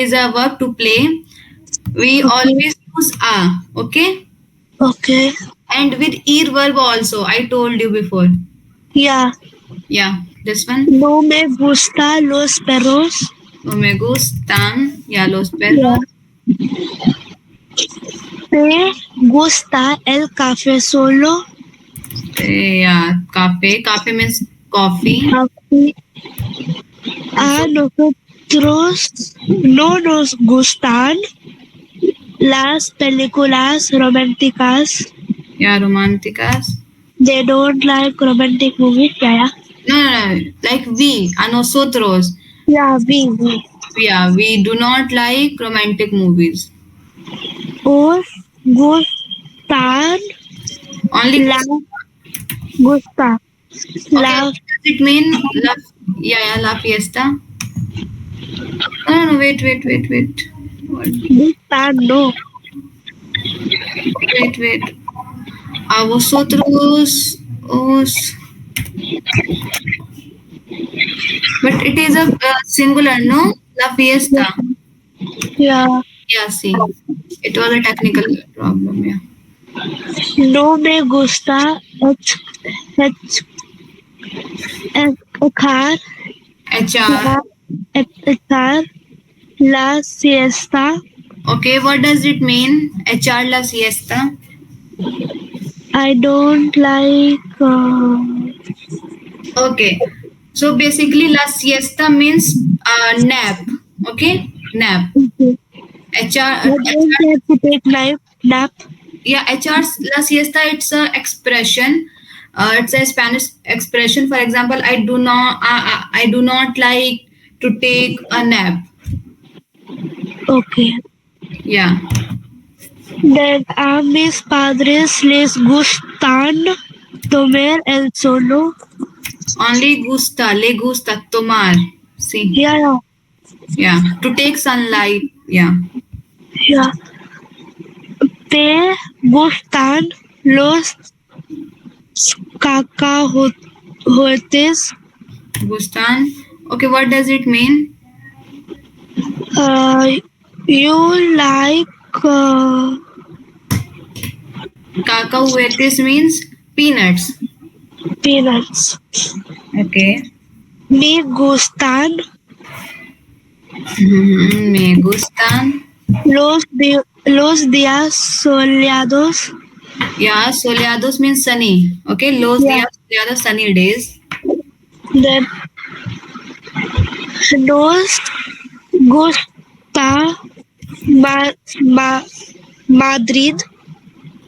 is a verb to play, we Okay. always use a. Okay. Okay. And with ir verb also, I told you before. Yeah. Yeah, this one. No me gusta los perros. No me gustan, ya los Yeah. perros. ¿Te gusta el café solo? Yeah, cafe. Cafe means coffee. Café. And so, A nosotros no nos gustan las películas románticas. yeah, romanticas. They don't like romantic movies. Yeah, yeah. No, no, no. Like we, a nosotros. Yeah, we. Yeah, we do not like romantic movies. Os gustan Only la gusta okay, la what does it mean? La, yeah, yeah, la fiesta. No, no, no, wait. What? gustan no. Wait. A vosotros, os. But it is a singular, no? La fiesta. Yeah. Yeah, see. It was a technical problem, yeah. No me gusta ech- echar HR. la echar la siesta. Okay, what does it mean? Echar la siesta. I don't like. Okay. So basically, la siesta means nap. Okay? Nap. HR, I don't have to take nap. yeah, HR's la siesta, it's a expression. It's a Spanish expression. For example, I do not like to take a nap. Okay. Yeah. Then a mis padres les gustan tomar el solo. Only gusta, le gusta, tomar. See. Yeah, Yeah. To take sunlight. Yeah. yeah. ¿Te gustan los cacahuetes? Gustan. Okay, what does it mean? Uh, you like Cacahuetes means peanuts. peanuts. Okay. Me gustan Me gustan. los días soleados. Yeah, soleados means sunny. Okay, los Yeah. días soleados, sunny days. Then nos gusta ma- ma- Madrid.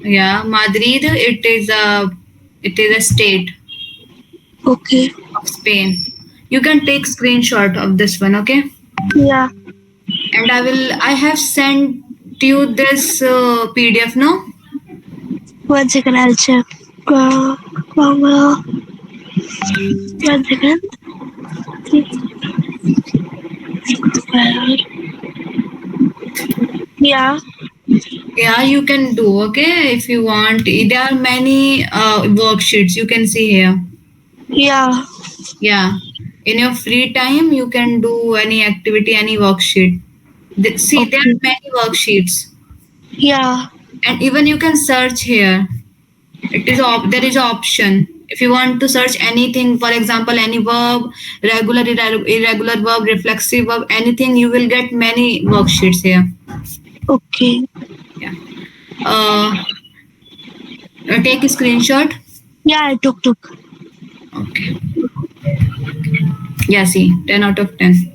Yeah, Madrid. It is a state Okay. of Spain. You can take screenshot of this one. Okay, Yeah. and I have sent you this PDF. No. 1 second, I'll check. Uh, 1 second. Yeah. Yeah, you can do. Okay, if you want. There are many worksheets you can see here. Yeah. Yeah. In your free time, you can do any activity, any worksheet. See, there are many worksheets, Yeah. and even you can search here. There is an option. If you want to search anything, for example, any verb, regular, irregular verb, reflexive verb, anything, you will get many worksheets here. Okay. Yeah. Uh, take a screenshot. Yeah, I took. Okay. Yeah. See, 10 out of 10.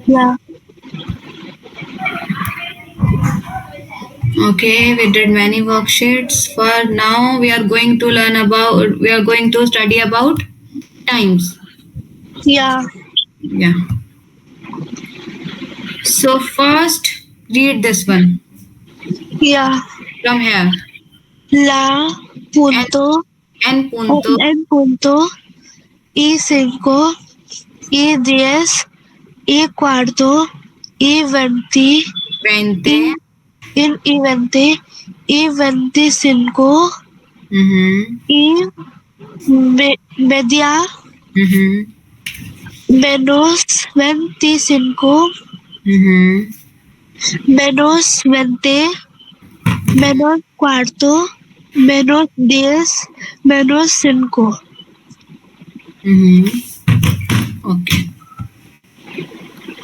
Yeah. Okay, we did many worksheets. For now, we are going to study about times. Yeah. Yeah. So first, read this one Yeah. from here. La punto N punto, en punto y 5 y 10 y cuarto y 20 20, y 20 y 25 mhm, y media mhm, menos 25 mhm, menos 20, menos cuarto, menos 10, menos 5. Okay.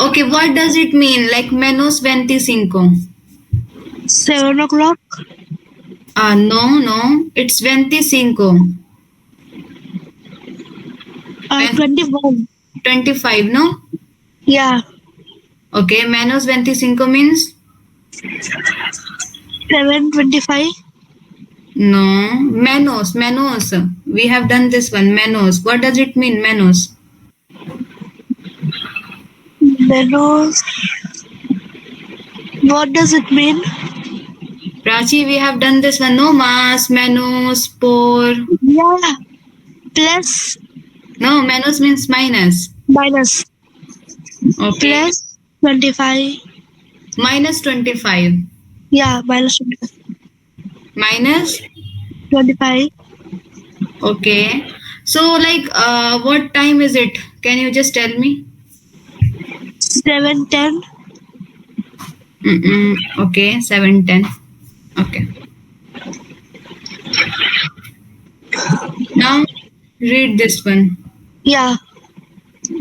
Okay, what does it mean? Like menos 25. 7 o'clock, No, it's 25. 21. 25, no? Yeah, Okay, menos 25 means? 7:25. No, menos. We have done this one, menos. What does it mean, menos? Menos. What does it mean? Prachi, we have done this one, no mas, menos, por. Yeah, plus, No, menos means minus. minus, Okay, plus 25. minus 25. Yeah, minus 25. Minus, 25. okay. So, like, what time is it? Can you just tell me? 7:10. Okay, 7:10. Okay. Now, read this one. Yeah.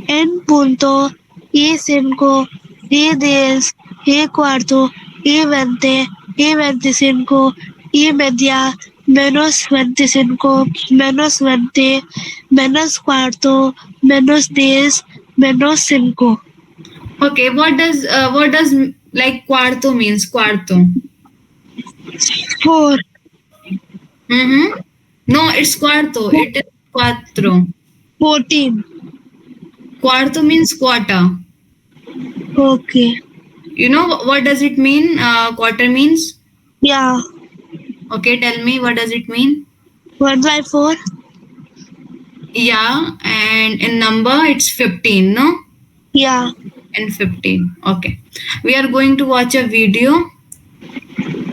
En punto, y 5, y 10, y cuarto, y 20, y 25, y media, menos 25, menos 20, menos cuarto, menos 10, menos 5. Okay, what does like cuarto means? Cuarto. 4. No, it's cuarto. It is cuatro. 14. Cuarto means quarter. Okay. You know what does it mean? Quarter means. Yeah. Okay, tell me what does it mean? 1/4. Yeah, and in number it's 15. No, Yeah. and 15. Okay, we are going to watch a video.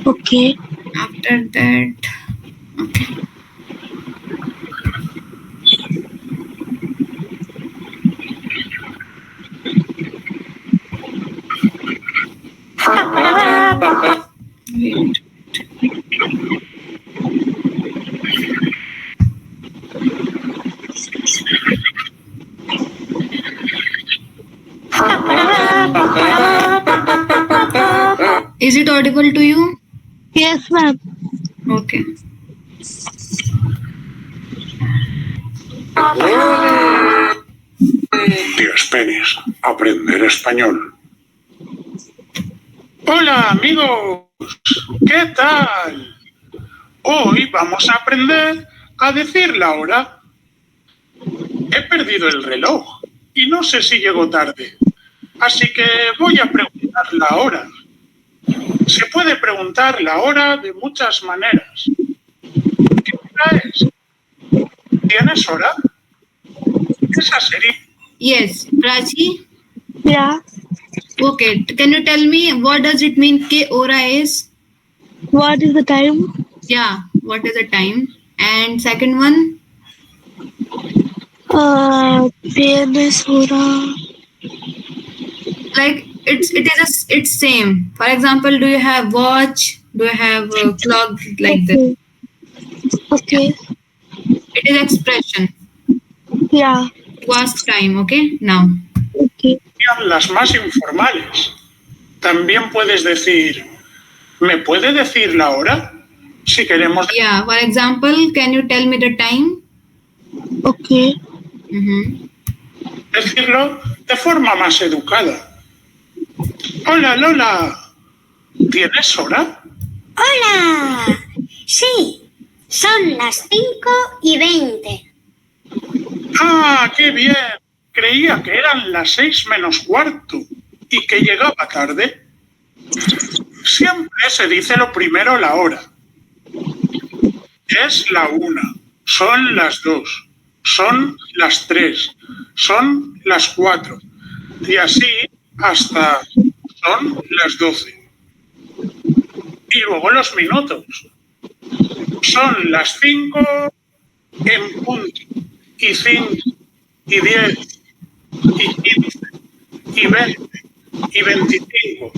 Okay. After that, okay. Wait. Is it audible to you? Yes, ma'am. Okay. Dios penis, aprender español. Hola amigos, ¿qué tal? Hoy vamos a aprender a decir la hora. He perdido el reloj y no sé si llego tarde, así que voy a preguntar la hora. Se puede preguntar la hora de muchas maneras. ¿Qué hora es? ¿Tienes hora? Esa sería. Yes, Prachi. Yeah. Okay, can you tell me what does it mean? Que hora es? What is the time? Yeah, what is the time? And second one, Tienes hora. like it's same. For example, do you have watch? Do you have clock like this? Okay. Okay. It is expression Yeah. to ask time. Okay, now. Okay. Las más informales. También puedes decir, ¿me puede decir la hora? Si queremos Yeah, for example, can you tell me the time? Okay. decirlo de forma más educada. Hola Lola, ¿tienes hora? ¡Hola! Sí, son las 5:20. Ah, qué bien. Creía que eran las 6 menos cuarto y que llegaba tarde. Siempre se dice lo primero la hora. Es la 1, son las 2, son las 3, son las 4 y así hasta son las 12. Y luego los minutos. Son las 5 en punto, y 5, y 10, y 15, y 20, y 25,